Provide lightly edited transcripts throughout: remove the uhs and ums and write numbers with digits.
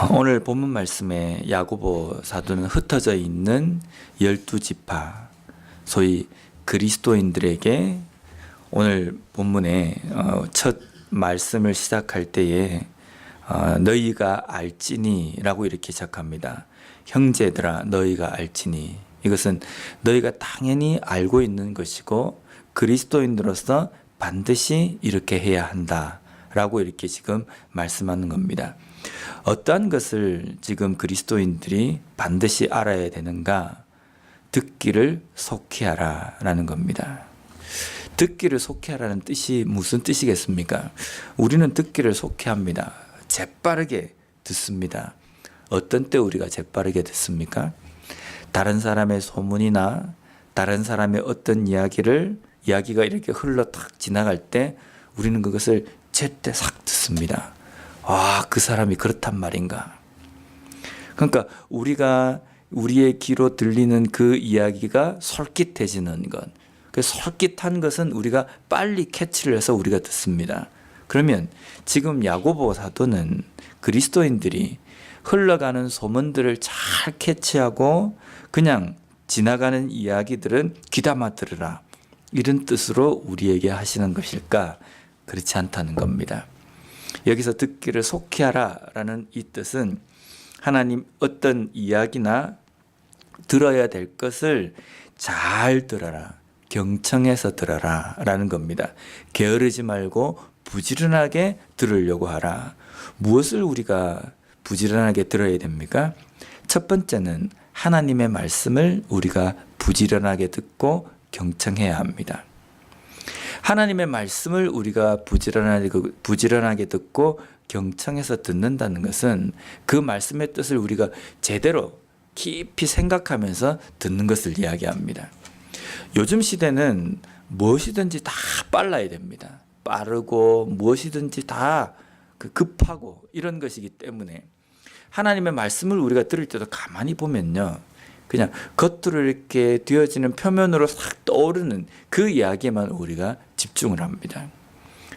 오늘 본문 말씀에 야고보 사도는 흩어져 있는 12지파, 소위 그리스도인들에게 오늘 본문에 첫 말씀을 시작할 때에 너희가 알지니 라고 이렇게 시작합니다. 형제들아 너희가 알지니, 이것은 너희가 당연히 알고 있는 것이고 그리스도인으로서 반드시 이렇게 해야 한다 라고 이렇게 지금 말씀하는 겁니다. 어떠한 것을 지금 그리스도인들이 반드시 알아야 되는가? 듣기를 속히하라 라는 겁니다. 듣기를 속히하라는 뜻이 무슨 뜻이겠습니까? 우리는 듣기를 속히합니다. 재빠르게 듣습니다. 어떤 때 우리가 재빠르게 듣습니까? 다른 사람의 소문이나 다른 사람의 어떤 이야기가 이렇게 흘러 탁 지나갈 때 우리는 그것을 제때 싹 듣습니다. 와, 그 사람이 그렇단 말인가? 그러니까 우리가 우리의 귀로 들리는 그 이야기가 솔깃해지는 것, 그 솔깃한 것은 우리가 빨리 캐치를 해서 우리가 듣습니다. 그러면 지금 야고보 사도는 그리스도인들이 흘러가는 소문들을 잘 캐치하고 그냥 지나가는 이야기들은 귀담아 들으라, 이런 뜻으로 우리에게 하시는 것일까? 그렇지 않다는 겁니다. 여기서 듣기를 속히하라 라는 이 뜻은 하나님 어떤 이야기나 들어야 될 것을 잘 들어라, 경청해서 들어라 라는 겁니다. 게으르지 말고 부지런하게 들으려고 하라. 무엇을 우리가 부지런하게 들어야 됩니까? 첫 번째는 하나님의 말씀을 우리가 부지런하게 듣고 경청해야 합니다. 하나님의 말씀을 우리가 부지런하게 듣고 경청해서 듣는다는 것은 그 말씀의 뜻을 우리가 제대로 깊이 생각하면서 듣는 것을 이야기합니다. 요즘 시대는 무엇이든지 다 빨라야 됩니다. 빠르고 무엇이든지 다 급하고 이런 것이기 때문에 하나님의 말씀을 우리가 들을 때도 가만히 보면요, 그냥 겉으로 이렇게 되어지는 표면으로 싹 떠오르는 그 이야기에만 우리가 집중을 합니다.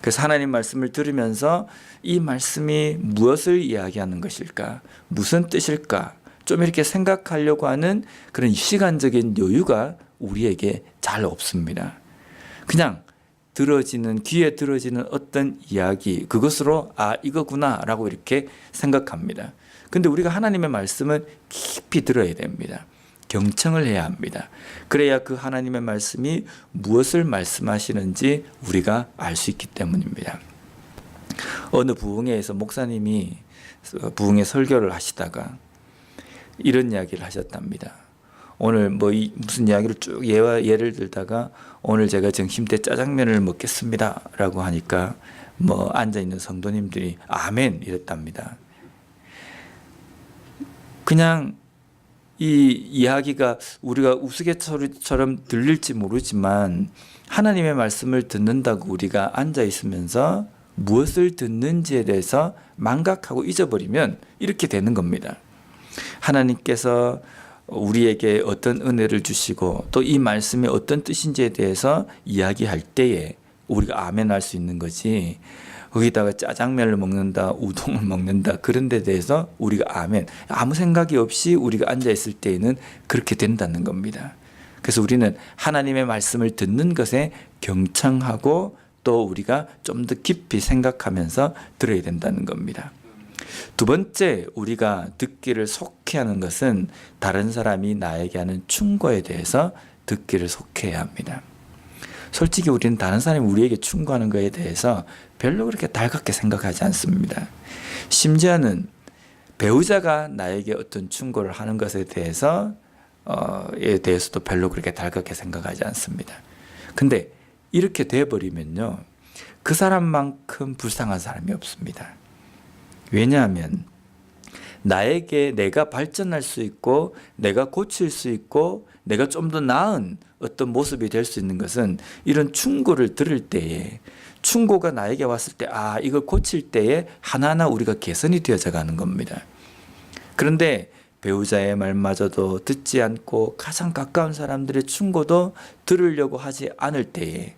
그래서 하나님 말씀을 들으면서 이 말씀이 무엇을 이야기하는 것일까? 무슨 뜻일까? 좀 이렇게 생각하려고 하는 그런 시간적인 여유가 우리에게 잘 없습니다. 그냥 귀에 들어지는 어떤 이야기, 그것으로 이거구나 라고 이렇게 생각합니다. 근데 우리가 하나님의 말씀은 깊이 들어야 됩니다. 경청을 해야 합니다. 그래야 그 하나님의 말씀이 무엇을 말씀하시는지 우리가 알 수 있기 때문입니다. 어느 부흥회에서 목사님이 부흥회 설교를 하시다가 이런 이야기를 하셨답니다. 오늘 무슨 이야기를 쭉 예를 들다가 오늘 제가 점심 때 짜장면을 먹겠습니다 라고 하니까 앉아있는 성도님들이 아멘 이랬답니다. 그냥 이 이야기가 우리가 우스갯소리처럼 들릴지 모르지만 하나님의 말씀을 듣는다고 우리가 앉아 있으면서 무엇을 듣는지에 대해서 망각하고 잊어버리면 이렇게 되는 겁니다. 하나님께서 우리에게 어떤 은혜를 주시고 또 이 말씀이 어떤 뜻인지에 대해서 이야기할 때에 우리가 아멘 할 수 있는 거지, 거기다가 짜장면을 먹는다, 우동을 먹는다, 그런 데 대해서 우리가 아멘, 아무 생각이 없이 우리가 앉아있을 때에는 그렇게 된다는 겁니다. 그래서 우리는 하나님의 말씀을 듣는 것에 경청하고 또 우리가 좀 더 깊이 생각하면서 들어야 된다는 겁니다. 두 번째, 우리가 듣기를 속히하는 것은 다른 사람이 나에게 하는 충고에 대해서 듣기를 속혀야 합니다. 솔직히 우리는 다른 사람이 우리에게 충고하는 것에 대해서 별로 그렇게 달갑게 생각하지 않습니다. 심지어는 배우자가 나에게 어떤 충고를 하는 것에 대해서도 별로 그렇게 달갑게 생각하지 않습니다. 근데 이렇게 돼버리면요, 그 사람만큼 불쌍한 사람이 없습니다. 왜냐하면 내가 발전할 수 있고 내가 고칠 수 있고 내가 좀 더 나은 어떤 모습이 될 수 있는 것은 이런 충고를 들을 때에, 충고가 나에게 왔을 때 이걸 고칠 때에 하나하나 우리가 개선이 되어져 가는 겁니다. 그런데 배우자의 말마저도 듣지 않고 가장 가까운 사람들의 충고도 들으려고 하지 않을 때에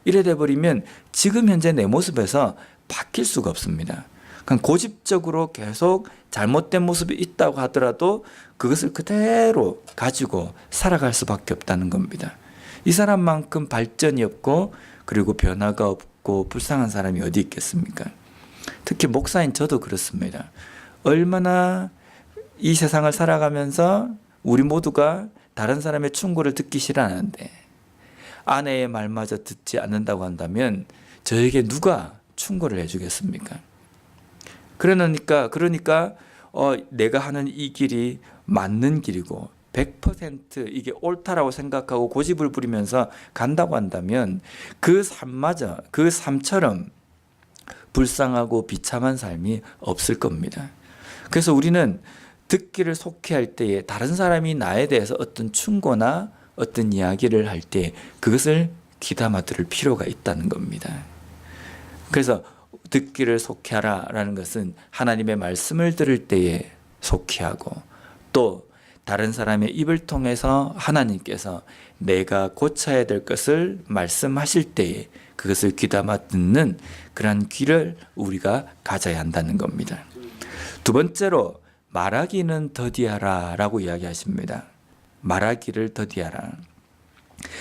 이래 돼버리면 지금 현재 내 모습에서 바뀔 수가 없습니다. 그냥 고집적으로 계속 잘못된 모습이 있다고 하더라도 그것을 그대로 가지고 살아갈 수밖에 없다는 겁니다. 이 사람만큼 발전이 없고 그리고 변화가 없고 불쌍한 사람이 어디 있겠습니까? 특히 목사인 저도 그렇습니다. 얼마나 이 세상을 살아가면서 우리 모두가 다른 사람의 충고를 듣기 싫어하는데 아내의 말마저 듣지 않는다고 한다면 저에게 누가 충고를 해주겠습니까? 그러니까 내가 하는 이 길이 맞는 길이고 100% 이게 옳다라고 생각하고 고집을 부리면서 간다고 한다면 그 삶처럼 불쌍하고 비참한 삶이 없을 겁니다. 그래서 우리는 듣기를 속히할 때에 다른 사람이 나에 대해서 어떤 충고나 어떤 이야기를 할 때 그것을 귀담아 들을 필요가 있다는 겁니다. 그래서 듣기를 속히하라라는 것은 하나님의 말씀을 들을 때에 속히하고 또 다른 사람의 입을 통해서 하나님께서 내가 고쳐야 될 것을 말씀하실 때에 그것을 귀담아 듣는 그러한 귀를 우리가 가져야 한다는 겁니다. 두 번째로 말하기는 더디하라 라고 이야기하십니다. 말하기를 더디하라.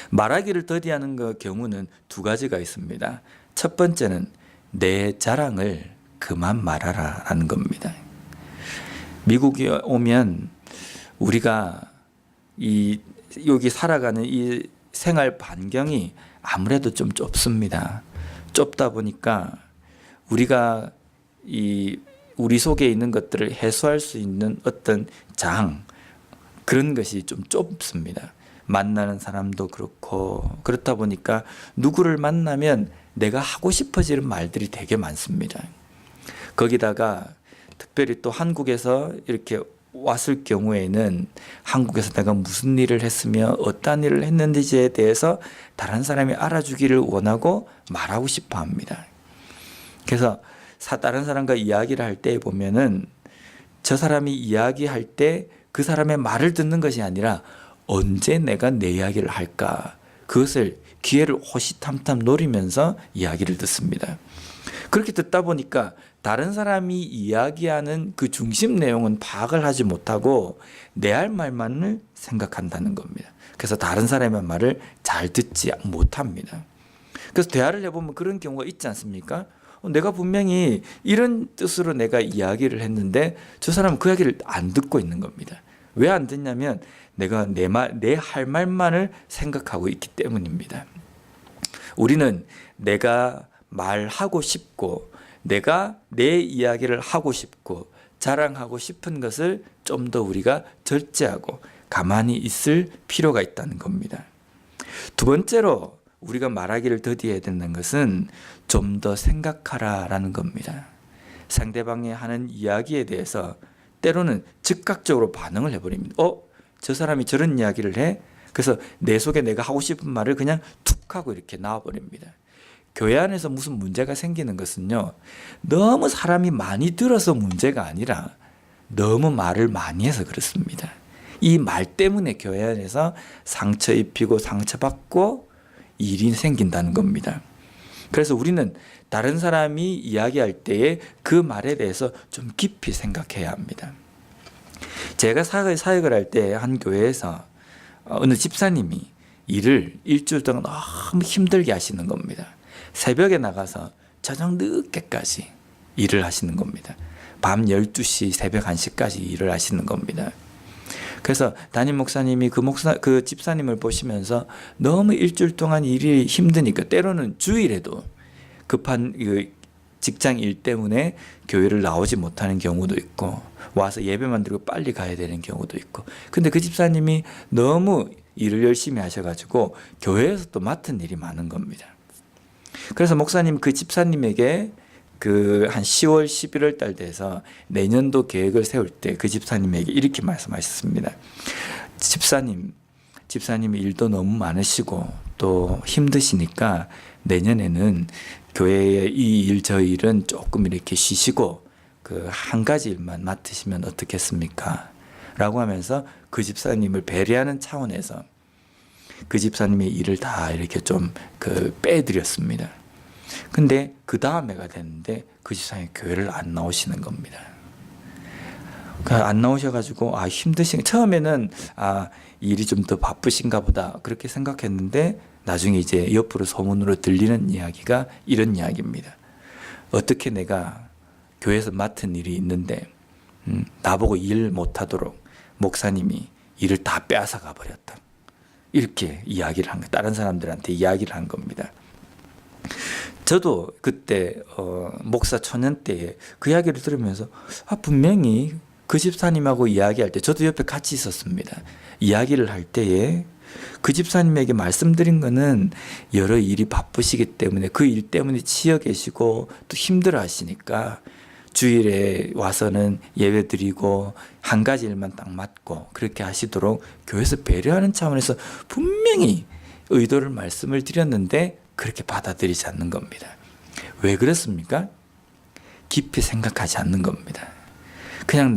말하기를 더디하는 그 경우는 두 가지가 있습니다. 첫 번째는 내 자랑을 그만 말하라 라는 겁니다. 미국에 오면 우리가 여기 살아가는 이 생활 반경이 아무래도 좀 좁습니다. 좁다 보니까 우리가 우리 속에 있는 것들을 해소할 수 있는 어떤 그런 것이 좀 좁습니다. 만나는 사람도 그렇고 그렇다 보니까 누구를 만나면 내가 하고 싶어지는 말들이 되게 많습니다. 거기다가 특별히 또 한국에서 이렇게 왔을 경우에는 한국에서 내가 무슨 일을 했으며 어떤 일을 했는지에 대해서 다른 사람이 알아주기를 원하고 말하고 싶어 합니다. 그래서 다른 사람과 이야기를 할 때 보면은 저 사람이 이야기할 때 그 사람의 말을 듣는 것이 아니라 언제 내가 내 이야기를 할까 그것을 기회를 호시탐탐 노리면서 이야기를 듣습니다. 그렇게 듣다 보니까 다른 사람이 이야기하는 그 중심 내용은 파악을 하지 못하고 내 할 말만을 생각한다는 겁니다. 그래서 다른 사람의 말을 잘 듣지 못합니다. 그래서 대화를 해보면 그런 경우가 있지 않습니까? 내가 분명히 이런 뜻으로 내가 이야기를 했는데 저 사람은 그 이야기를 안 듣고 있는 겁니다. 왜 안 듣냐면 내가 내 할 말만을 생각하고 있기 때문입니다. 우리는 내가 말하고 싶고 내가 내 이야기를 하고 싶고 자랑하고 싶은 것을 좀 더 우리가 절제하고 가만히 있을 필요가 있다는 겁니다. 두 번째로 우리가 말하기를 더디해야 되는 것은 좀 더 생각하라라는 겁니다. 상대방이 하는 이야기에 대해서 때로는 즉각적으로 반응을 해버립니다. 저 사람이 저런 이야기를 해? 그래서 내 속에 내가 하고 싶은 말을 그냥 툭 하고 이렇게 나와버립니다. 교회 안에서 무슨 문제가 생기는 것은요, 너무 사람이 많이 들어서 문제가 아니라 너무 말을 많이 해서 그렇습니다. 이 말 때문에 교회 안에서 상처 입히고 상처받고 일이 생긴다는 겁니다. 그래서 우리는 다른 사람이 이야기할 때에 그 말에 대해서 좀 깊이 생각해야 합니다. 제가 사역을 할 때 한 교회에서 어느 집사님이 일을 일주일 동안 너무 힘들게 하시는 겁니다. 새벽에 나가서 저녁 늦게까지 일을 하시는 겁니다. 밤 12시, 새벽 1시까지 일을 하시는 겁니다. 그래서 담임 목사님이 그 집사님을 보시면서 너무 일주일 동안 일이 힘드니까 때로는 주일에도 급한 직장 일 때문에 교회를 나오지 못하는 경우도 있고 와서 예배만 드리고 빨리 가야 되는 경우도 있고, 근데 그 집사님이 너무 일을 열심히 하셔가지고 교회에서 또 맡은 일이 많은 겁니다. 그래서 목사님 그 집사님에게 한 10월 11월 달 돼서 내년도 계획을 세울 때 그 집사님에게 이렇게 말씀하셨습니다. 집사님이 일도 너무 많으시고 또 힘드시니까 내년에는 교회의 이 일 저 일은 조금 이렇게 쉬시고 한 가지 일만 맡으시면 어떻겠습니까? 라고 하면서 그 집사님을 배려하는 차원에서 그 집사님의 일을 다 이렇게 좀 빼드렸습니다. 근데 그 다음에가 됐는데 그 집사님이 교회를 안 나오시는 겁니다. 그러니까 안 나오셔가지고 처음에는 일이 좀 더 바쁘신가 보다 그렇게 생각했는데 나중에 이제 옆으로 소문으로 들리는 이야기가 이런 이야기입니다. 어떻게 내가 교회에서 맡은 일이 있는데 나보고 일 못하도록 목사님이 일을 다 빼앗아 가버렸다. 이렇게 이야기를 한 거예요. 다른 사람들한테 이야기를 한 겁니다. 저도 그때 목사 초년 때에 그 이야기를 들으면서 분명히 그 집사님하고 이야기할 때 저도 옆에 같이 있었습니다. 이야기를 할 때에 그 집사님에게 말씀드린 거는 여러 일이 바쁘시기 때문에 그 일 때문에 치여 계시고 또 힘들어 하시니까 주일에 와서는 예배 드리고 한 가지 일만 딱 맡고 그렇게 하시도록 교회에서 배려하는 차원에서 분명히 의도를 말씀을 드렸는데 그렇게 받아들이지 않는 겁니다. 왜 그렇습니까? 깊이 생각하지 않는 겁니다. 그냥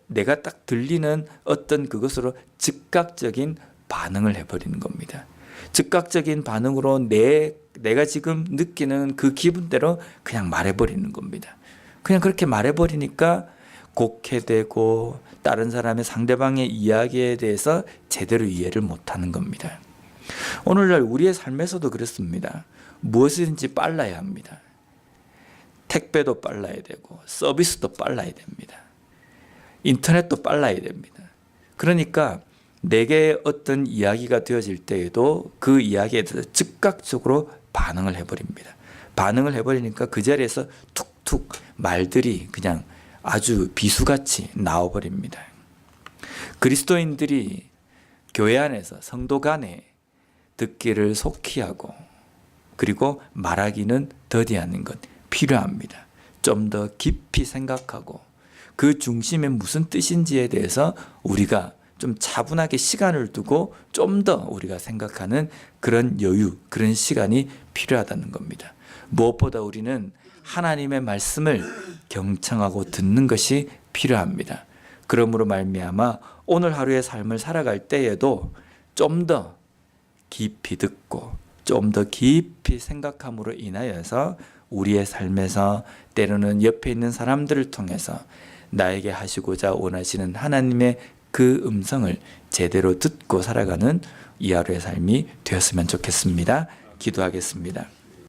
내가 딱 들리는 어떤 그것으로 즉각적인 반응을 해버리는 겁니다. 즉각적인 반응으로 내가 지금 느끼는 그 기분대로 그냥 말해버리는 겁니다. 그냥 그렇게 말해버리니까 곡해되고 다른 사람의 상대방의 이야기에 대해서 제대로 이해를 못하는 겁니다. 오늘날 우리의 삶에서도 그렇습니다. 무엇이든지 빨라야 합니다. 택배도 빨라야 되고 서비스도 빨라야 됩니다. 인터넷도 빨라야 됩니다. 그러니까 내게 어떤 이야기가 되어질 때에도 그 이야기에 대해서 즉각적으로 반응을 해버립니다. 반응을 해버리니까 그 자리에서 툭툭 말들이 그냥 아주 비수같이 나와버립니다. 그리스도인들이 교회 안에서 성도 간에 듣기를 속히 하고 그리고 말하기는 더디하는 것 필요합니다. 좀 더 깊이 생각하고 그 중심에 무슨 뜻인지에 대해서 우리가 좀 차분하게 시간을 두고 좀 더 우리가 생각하는 그런 여유, 그런 시간이 필요하다는 겁니다. 무엇보다 우리는 하나님의 말씀을 경청하고 듣는 것이 필요합니다. 그러므로 말미암아 오늘 하루의 삶을 살아갈 때에도 좀 더 깊이 듣고 좀 더 깊이 생각함으로 인하여서 우리의 삶에서 때로는 옆에 있는 사람들을 통해서 나에게 하시고자 원하시는 하나님의 그 음성을 제대로 듣고 살아가는 이 하루의 삶이 되었으면 좋겠습니다. 기도하겠습니다.